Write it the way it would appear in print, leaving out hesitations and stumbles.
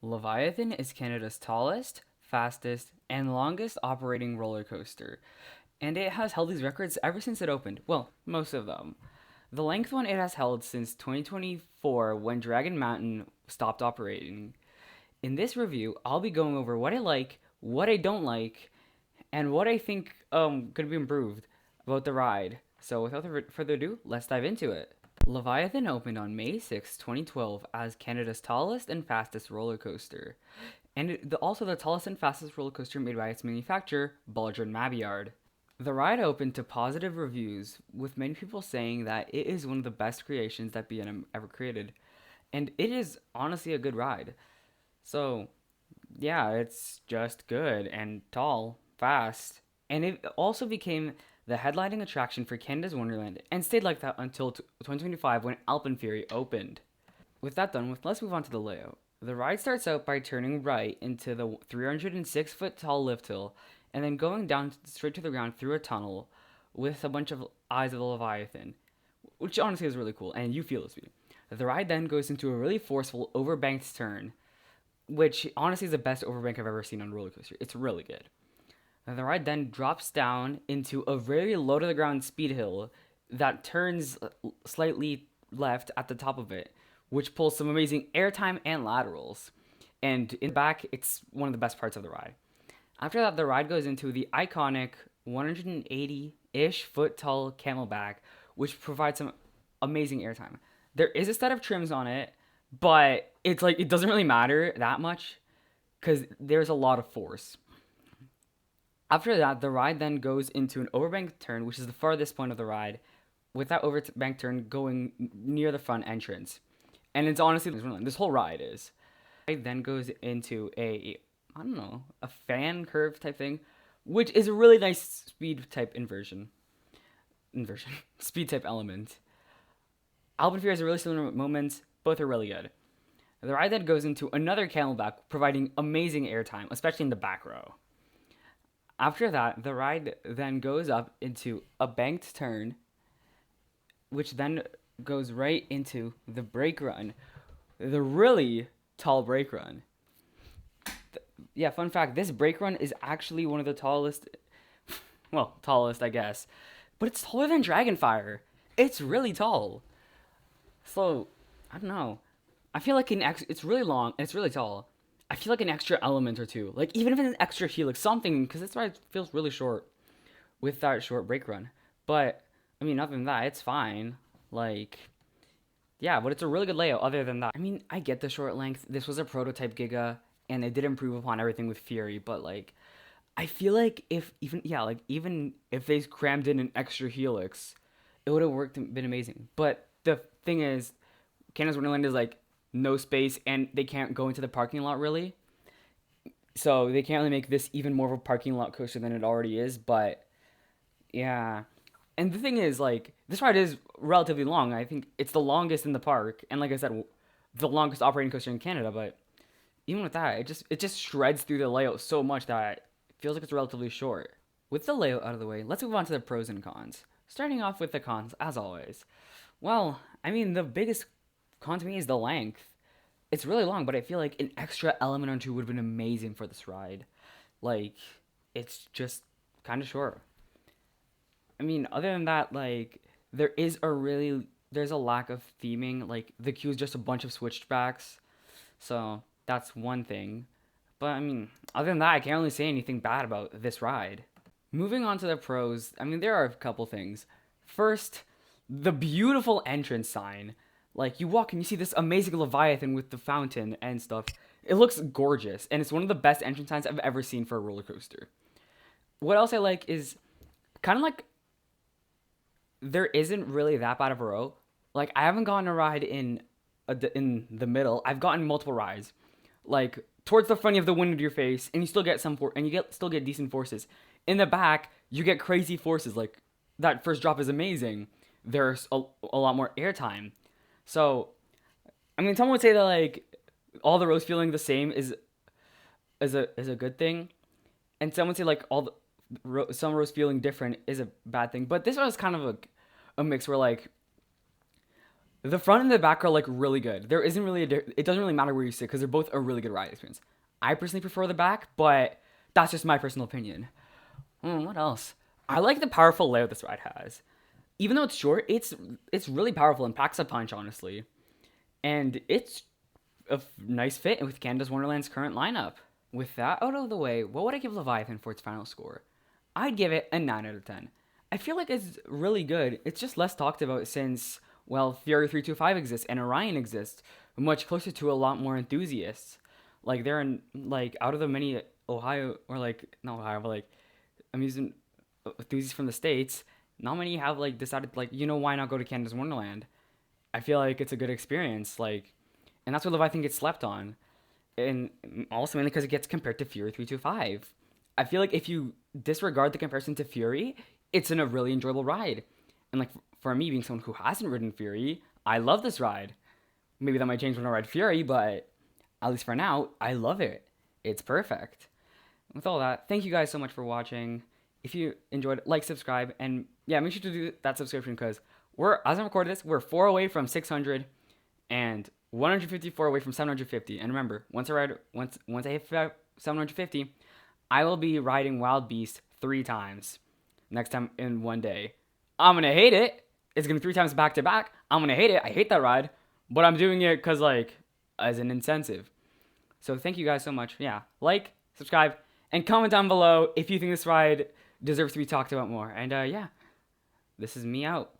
Leviathan is Canada's tallest, fastest, and longest operating roller coaster, and it has held these records ever since it opened. Well, most of them. The length one it has held since 2024 when Dragon Mountain stopped operating. In this review, I'll be going over what I like, what I don't like, and what I think could be improved about the ride. So without further ado, let's dive into it. Leviathan opened on May 6, 2012 as Canada's tallest and fastest roller coaster, and also the tallest and fastest roller coaster made by its manufacturer, Baldwin Mabillard. The ride opened to positive reviews, with many people saying that it is one of the best creations that B&M ever created, and it is honestly a good ride. So, yeah, it's just good and tall, fast, and it also became the headlining attraction for Canada's Wonderland and stayed like that until 2025 when Alpenfury opened. With that done with, let's move on to the layout. The ride starts out by turning right into the 306-foot tall lift hill and then going down straight to the ground through a tunnel with a bunch of eyes of the Leviathan, which honestly is really cool, and you feel the speed. The ride then goes into a really forceful overbanked turn, which honestly is the best overbank I've ever seen on a roller coaster. It's really good. The ride then drops down into a very low to the ground speed hill that turns slightly left at the top of it, which pulls some amazing airtime and laterals. And in the back, it's one of the best parts of the ride. After that, the ride goes into the iconic 180-ish foot tall camelback, which provides some amazing airtime. There is a set of trims on it, but it's like it doesn't really matter that much because there's a lot of force. After that, the ride then goes into an overbank turn, which is the farthest point of the ride, with that overbank turn going near the front entrance. And it's honestly, this whole ride is. It then goes into I don't know, a fan curve type thing, which is a really nice speed type speed type element. Alpine Fear has a really similar moments, both are really good. The ride then goes into another camelback, providing amazing airtime, especially in the back row. After that, the ride then goes up into a banked turn, which then goes right into the brake run, the really tall brake run. Yeah, fun fact, this brake run is actually one of the tallest, well, tallest, I guess, but it's taller than Dragonfire. It's really tall. So, I don't know. I feel like it's really long and it's really tall. I feel like an extra element or two, like even if it's an extra helix, something, because that's why it feels really short with that short brake run. But I mean, other than that, it's fine. Like, yeah, but it's a really good layout. Other than that, I mean, I get the short length. This was a prototype Giga, and it did improve upon everything with Fury. But like, I feel like even if they crammed in an extra helix, it would have worked and been amazing. But the thing is, Canada's Wonderland is like no space, and they can't go into the parking lot really. So they can't really make this even more of a parking lot coaster than it already is. But yeah, and the thing is, like, this ride is relatively long. I think it's the longest in the park, and like I said, the longest operating coaster in Canada. But even with that, it just shreds through the layout so much that it feels like it's relatively short. With the layout out of the way, let's move on to the pros and cons. Starting off with the cons, as always. Well, I mean, the biggest con to me is the length. It's really long, but I feel like an extra element or two would have been amazing for this ride. Like, it's just kind of short. I mean, other than that, like, there's a lack of theming. Like, the queue is just a bunch of switchbacks, so that's one thing. But I mean, other than that, I can't really say anything bad about this ride. Moving on to the pros, I mean, there are a couple things. First, the beautiful entrance sign. Like, you walk and you see this amazing Leviathan with the fountain and stuff. It looks gorgeous, and it's one of the best entrance signs I've ever seen for a roller coaster. What else I like is kind of like there isn't really that bad of a row. Like, I haven't gotten a ride in the middle. I've gotten multiple rides. Like, towards the front you have the wind into your face, and you still get still get decent forces. In the back, you get crazy forces. Like, that first drop is amazing. There's a lot more airtime. So, I mean, someone would say that like all the rows feeling the same is a good thing, and some would say like some rows feeling different is a bad thing. But this one is kind of a mix where like The front and the back are like really good. There isn't really it doesn't really matter where you sit because they're both a really good ride experience. I personally prefer the back, but that's just my personal opinion. What else? I like the powerful layout this ride has. Even though it's short, it's really powerful and packs a punch, honestly. And it's a nice fit with Canada's Wonderland's current lineup. With that out of the way, what would I give Leviathan for its final score? I'd give it a 9 out of 10. I feel like it's really good. It's just less talked about since, well, Fury 325 exists and Orion exists, much closer to a lot more enthusiasts. Like, they're in, like, out of the many Ohio, or like, not Ohio, but like, amusement enthusiasts from the States, not many have, like, decided, like, why not go to Canada's Wonderland? I feel like it's a good experience, like, and that's what Leviathan gets slept on. And also mainly because it gets compared to Fury 325. I feel like if you disregard the comparison to Fury, it's in a really enjoyable ride. And like for me, being someone who hasn't ridden Fury, I love this ride. Maybe that might change when I ride Fury, but at least for now, I love it. It's perfect. With all that, thank you guys so much for watching. If you enjoyed, like, subscribe, and yeah, make sure to do that subscription because as I record this, we're 4 away from 600 and 154 away from 750. And remember, once I hit 750, I will be riding Wild Beast 3 times. Next time in one day. I'm gonna hate it. It's gonna be 3 times back to back. I'm gonna hate it. I hate that ride. But I'm doing it because, like, as an incentive. So thank you guys so much. Yeah. Like, subscribe, and comment down below if you think this ride deserves to be talked about more. And yeah, this is me out.